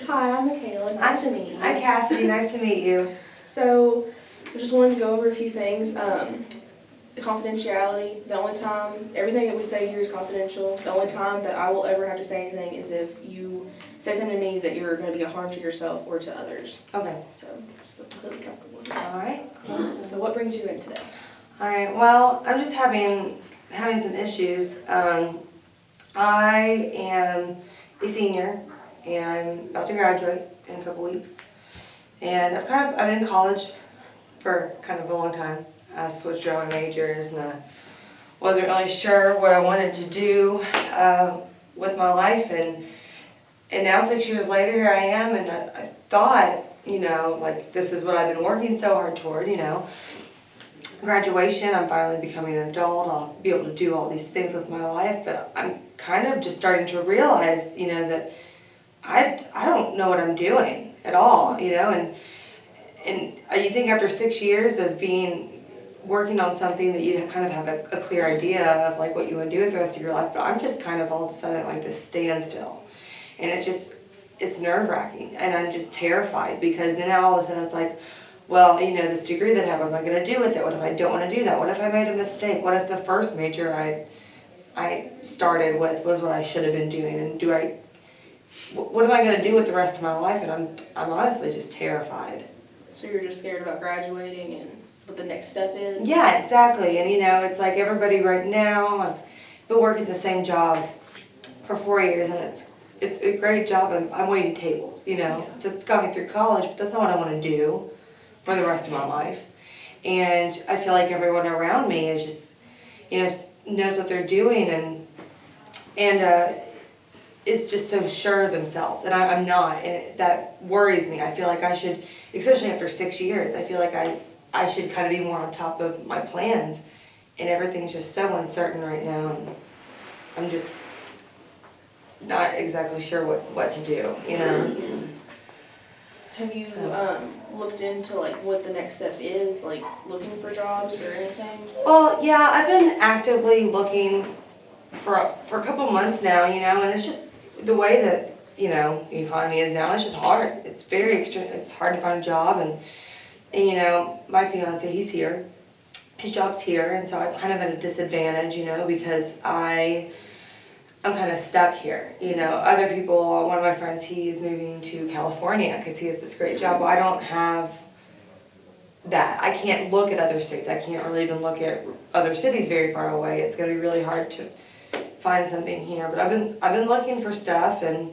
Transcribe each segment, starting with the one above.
Hi, I'm Michaela. Nice to meet you. I'm Cassidy. Nice to meet you. So, I just wanted to go over a few things. The confidentiality, the only time, everything that we say here is confidential. The only time that I will ever have to say anything is if you say something to me that you're going to be a harm to yourself or to others. Okay. So, just feel completely comfortable with All right. that. So, what brings you in today? All right. Well, I'm just having some issues. I am a senior and I'm about to graduate in a couple weeks. And I've been in college for kind of a long time. I switched around my majors and I wasn't really sure what I wanted to do with my life. And now 6 years later, here I am, and I thought, like this is what I've been working so hard toward, Graduation, I'm finally becoming an adult, I'll be able to do all these things with my life, but I'm kind of just starting to realize, that I don't know what I'm doing at all, and you think after 6 years of working on something that you kind of have a clear idea of like what you want to do with the rest of your life, but I'm just kind of all of a sudden like this standstill, and it's nerve-wracking, and I'm just terrified because then all of a sudden it's like, well, this degree that I have, what am I going to do with it? What if I don't want to do that? What if I made a mistake? What if the first major I started with was what I should have been doing? And what am I going to do with the rest of my life? And I'm honestly just terrified. So, you're just scared about graduating and what the next step is? Yeah, exactly. And it's like everybody right now, I've been working the same job for 4 years, and it's a great job, and I'm waiting tables, Yeah. So it's got me through college, but that's not what I want to do for the rest of my life. And I feel like everyone around me is just, knows what they're doing and is just so sure of themselves. And I'm not, and that worries me. I feel like I should, especially after 6 years, I feel like I should kind of be more on top of my plans. And everything's just so uncertain right now, and I'm just not exactly sure what to do, Have you looked into like what the next step is, like looking for jobs or anything? Well, yeah, I've been actively looking for a couple months now, and it's just the way that, the economy is now, it's just hard. It's very extreme. It's hard to find a job, and my fiance, he's here. His job's here, and so I'm kind of at a disadvantage, because I'm kind of stuck here. Other people, one of my friends, he is moving to California because he has this great job. Well, I don't have that. I can't look at other states. I can't really even look at other cities very far away. It's going to be really hard to find something here. But I've been looking for stuff, and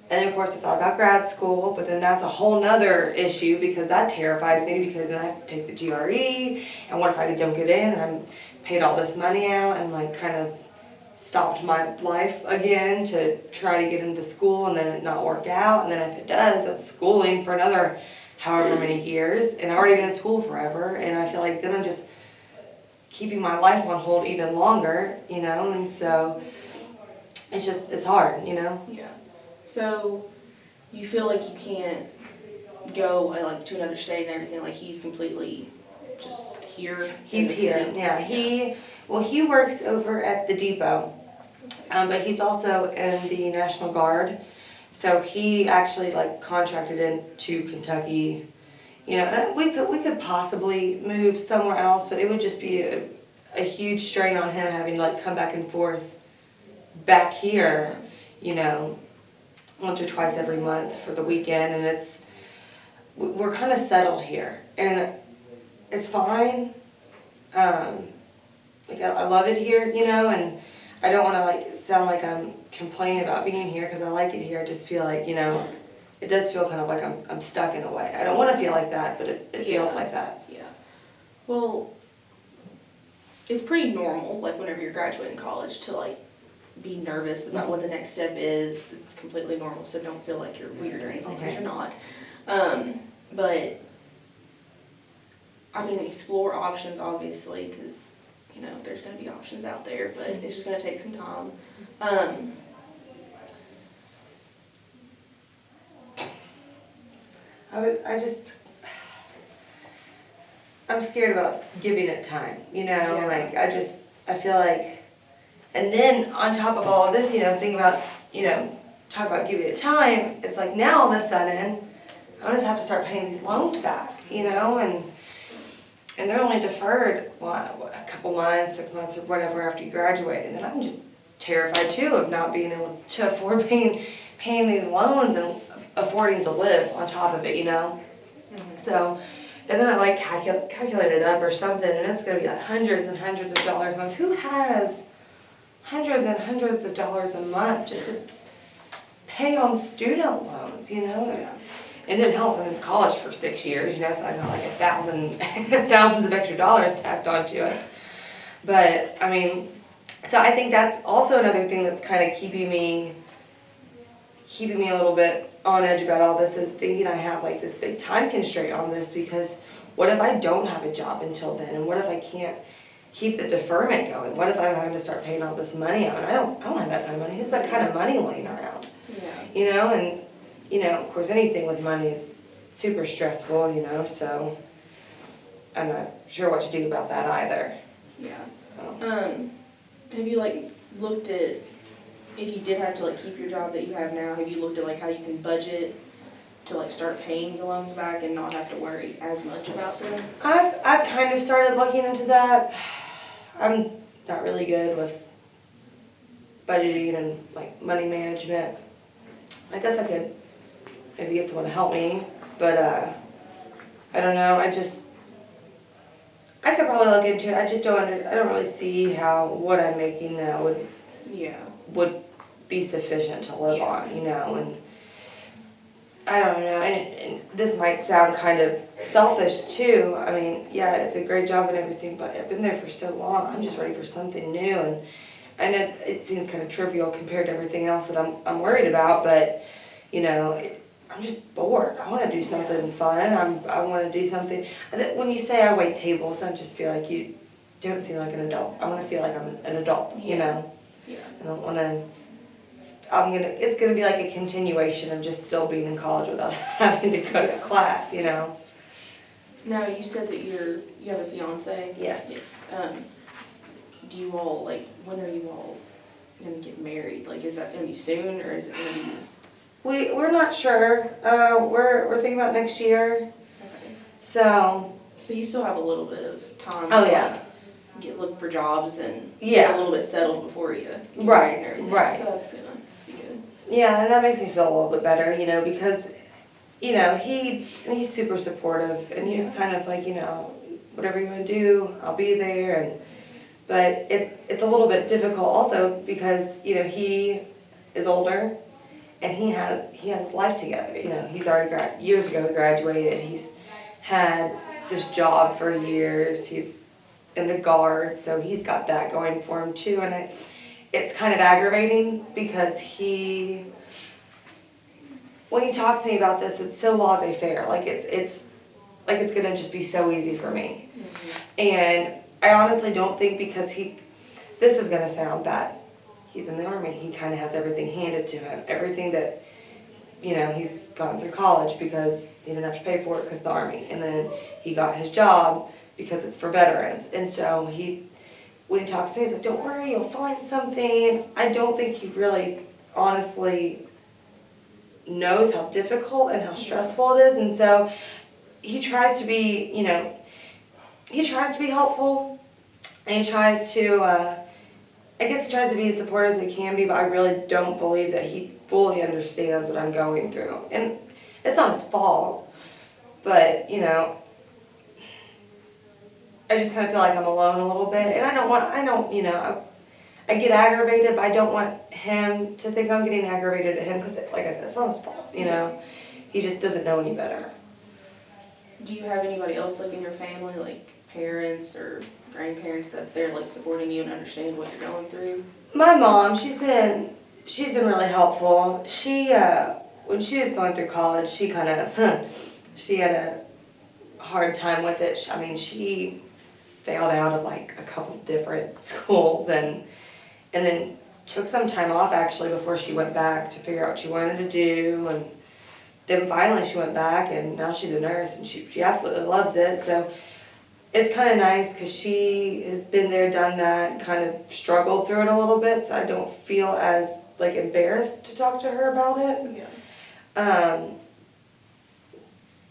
of course I thought about grad school, but then that's a whole nother issue because that terrifies me because then I have to take the GRE, and what if I don't get in and I'm paid all this money out and like kind of stopped my life again to try to get into school and then it not work out, and then if it does, that's schooling for another however many years, and I've already been in school forever, and I feel like then I'm just keeping my life on hold even longer, and so it's hard, Yeah. So you feel like you can't go like to another state and everything, like he's completely just here? He's here, city? yeah. He works over at the depot, but he's also in the National Guard. So he actually like contracted into Kentucky. And we could possibly move somewhere else, but it would just be a huge strain on him having to like come back and forth back here, once or twice every month for the weekend, and we're kind of settled here, and it's fine. Like I love it here, and I don't want to like sound like I'm complaining about being here because I like it here. I just feel like, it does feel kind of like I'm stuck in a way. I don't want to feel like that, but it feels like that. Yeah. Well, it's pretty normal, like whenever you're graduating college, to like be nervous about what the next step is. It's completely normal, so don't feel like you're weird or anything, because you're not. But I mean, explore options obviously, because there's going to be options out there, but it's just going to take some time. I'm scared about giving it time, Yeah. like I feel like, and then on top of all of this, think about, talk about giving it time, it's like now all of a sudden, I just have to start paying these loans back, you know, and they're only deferred, what, a couple months, 6 months or whatever after you graduate. And then I'm just terrified too of not being able to afford paying these loans and affording to live on top of it, you know. So, and then I like calculate it up or something, and it's gonna be like hundreds and hundreds of dollars a month. Who has hundreds and hundreds of dollars a month just to pay on student loans, you know? Yeah. It didn't help. I went to college for 6 years, you know, so I got like thousands of extra dollars tacked onto it. But I mean, so I think that's also another thing that's kind of keeping me a little bit on edge about all this, is thinking I have like this big time constraint on this, because what if I don't have a job until then, and what if I can't keep the deferment going? What if I'm having to start paying all this money out? And I don't have that kind of money. Who's that kind of money laying around? Yeah. You know, and you know, of course, anything with money is super stressful, you know, so I'm not sure what to do about that either. Yeah. So. Have you like looked at, if you did have to like keep your job that you have now, have you looked at like how you can budget to like start paying the loans back and not have to worry as much about them? I've kind of started looking into that. I'm not really good with budgeting and like money management. I guess I could maybe get someone to help me, but I don't know. I could probably look into it. I just I don't really see how what I'm making now would be sufficient to live on, you know. And I don't know. And this might sound kind of selfish too. I mean, yeah, it's a great job and everything, but I've been there for so long. I'm just ready for something new, and I know it seems kind of trivial compared to everything else that I'm worried about, but you know, I'm just bored. I want to do something fun. I want to do something. When you say I wait tables, I just feel like you don't seem like an adult. I want to feel like I'm an adult, you know. Yeah. I don't want to. It's gonna be like a continuation of just still being in college without having to go to class, you know. Now, you said that you have a fiance? Yes. Yes. Do you all, like, when are you all gonna get married? Like, is that gonna be soon, or is it gonna be? We're not sure. We're thinking about next year. Okay. So you still have a little bit of time Oh, to yeah. like look for jobs and Yeah. get a little bit settled before you get Right, married and everything. right. So that's gonna be good. yeah, and that makes me feel a little bit better, you know, because you know he's super supportive, and he's kind of like, you know, whatever you want to do, I'll be there. But it's a little bit difficult also because you know he is older. And he has his life together, you know. He's already years ago he graduated. He's had this job for years. He's in the Guards, so he's got that going for him too. And it's kind of aggravating because when he talks to me about this, it's so laissez-faire. Like it's gonna just be so easy for me. Mm-hmm. And I honestly don't think because this is gonna sound bad. He's in the Army. He kind of has everything handed to him. Everything that, you know, he's gone through college because he didn't have to pay for it because of the Army. And then he got his job because it's for veterans. And so when he talks to me, he's like, don't worry, you'll find something. I don't think he really honestly knows how difficult and how stressful it is. And so he tries to be, you know, helpful. And he tries to, I guess he tries to be as supportive as he can be, but I really don't believe that he fully understands what I'm going through. And it's not his fault, but, you know, I just kind of feel like I'm alone a little bit. And I get aggravated, but I don't want him to think I'm getting aggravated at him because, like I said, it's not his fault, you know. He just doesn't know any better. Do you have anybody else like in your family, like parents or grandparents, that they're like supporting you and understand what you're going through? My mom, she's been really helpful. She when she was going through college, she had a hard time with it. I mean, she failed out of like a couple different schools and then took some time off actually before she went back to figure out what she wanted to do. And then finally she went back, and now she's a nurse, and she absolutely loves it. So it's kind of nice because she has been there, done that, kind of struggled through it a little bit, so I don't feel as like embarrassed to talk to her about it. Yeah.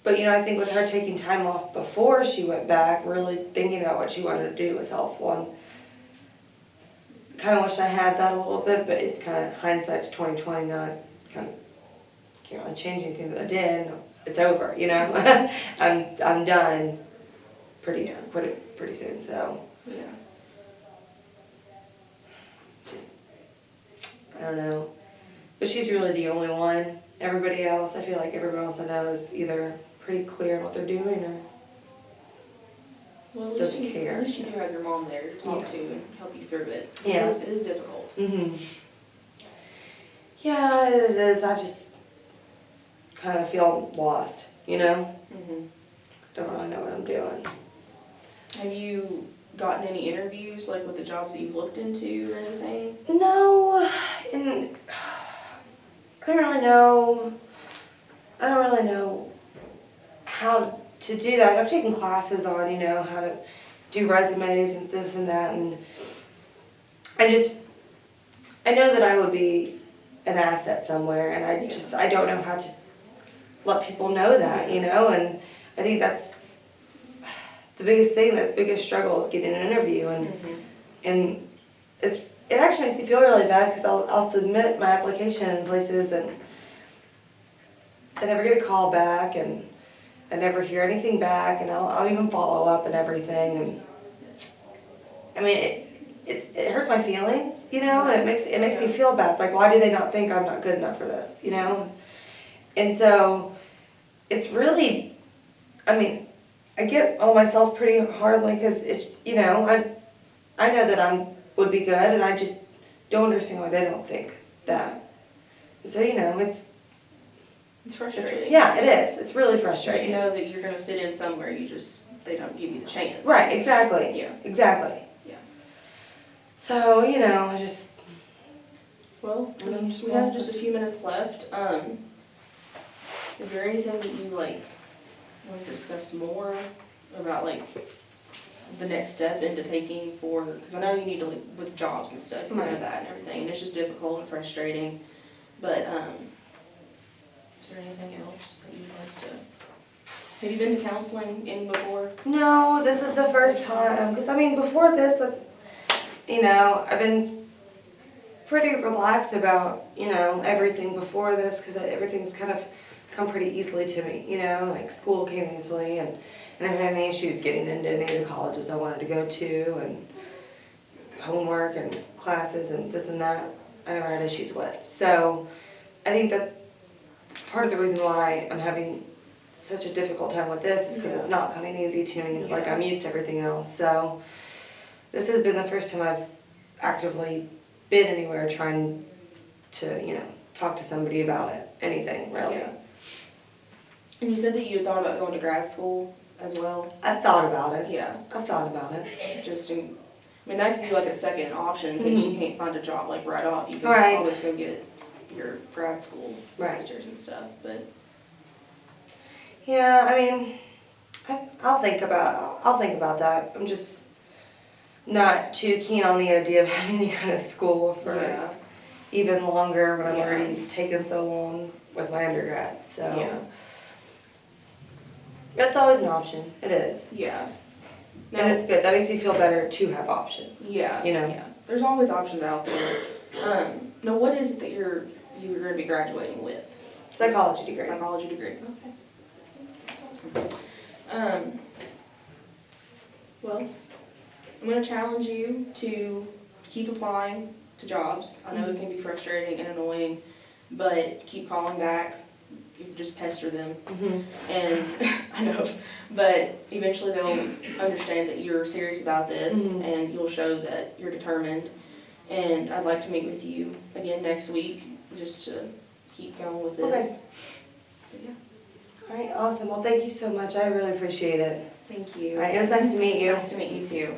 But you know, I think with her taking time off before she went back, really thinking about what she wanted to do was helpful. And kind of wish I had that a little bit, but it's kind of hindsight's 2020. Not kind of can't really change anything that I did. It's over, you know. I'm done pretty soon. So Yeah. just I don't know. But she's really the only one. Everybody else, I feel like everyone else I know is either pretty clear on what they're doing or Well, at least doesn't you, care. At least you do have your mom there to talk Yeah. to and help you through it. Yeah. It is difficult. Yeah, it is. I just kind of feel lost, you know? Don't really know what I'm doing. Have you gotten any interviews, like with the jobs that you've looked into or anything? No, and I don't really know how to do that. I've taken classes on, you know, how to do resumes and this and that, and I know that I would be an asset somewhere, and I don't know how to let people know that, you know, and I think that's the biggest thing, the biggest struggle is getting an interview, and it actually makes me feel really bad because I'll submit my application in places and I never get a call back and I never hear anything back, and I'll even follow up and everything, and I mean it hurts my feelings, you know, and it makes me feel bad. Like, why do they not think I'm not good enough for this, you know? And so it's really, I mean, I get on myself pretty hardly because it's, you know, I know that would be good, and I just don't understand why they don't think that. So, you know, it's frustrating. Yeah, it is. It's really But frustrating. you know that you're gonna fit in somewhere, they don't give you the chance. Right, exactly. Yeah. Exactly. Yeah. So, you know, I just... Well, I mean, we have just a few minutes left. Is there anything that you like want to discuss more about, like, the next step into taking for, because I know you need to, like, with jobs and stuff, you know Right. that and everything, and it's just difficult and frustrating, but, is there anything else that you'd like to, have you been to counseling any before? No, this is the first time. Because, I mean, before this, you know, I've been pretty relaxed about, you know, everything before this because everything's kind of come pretty easily to me, you know, like school came easily, and I never had any issues getting into any of the colleges I wanted to go to, and homework and classes and this and that I never had issues with. So I think that part of the reason why I'm having such a difficult time with this is because it's not coming easy to me, like I'm used to everything else. So this has been the first time I've actively been anywhere trying to, you know, talk to somebody about it, anything really. Yeah. And you said that you had thought about going to grad school as well? I've thought about it. Yeah. I've thought about it. Just in, I mean, that could be like a second option in case you can't find a job like right off. You can Right. always go get your grad school Right. masters and stuff, but. Yeah, I mean, I'll think about that. I'm just not too keen on the idea of having any kind of school for Yeah. even longer when I've Yeah. already taken so long with my undergrad. So Yeah. that's always an option. It is. Yeah. And it's good. That makes me feel better to have options. Yeah. you know. Yeah. There's always options out there. Now, what is it that you're going to be graduating with? Psychology degree. Psychology degree. Okay. That's awesome. Well, I'm going to challenge you to keep applying to jobs. I know it can be frustrating and annoying, but keep calling back. You just pester them. And I know, but eventually they'll understand that you're serious about this and you'll show that you're determined. And I'd like to meet with you again next week just to keep going with this. But yeah. All right, awesome. Well, thank you so much. I really appreciate it. Thank you. All right, it was nice to meet you. Nice to meet you too.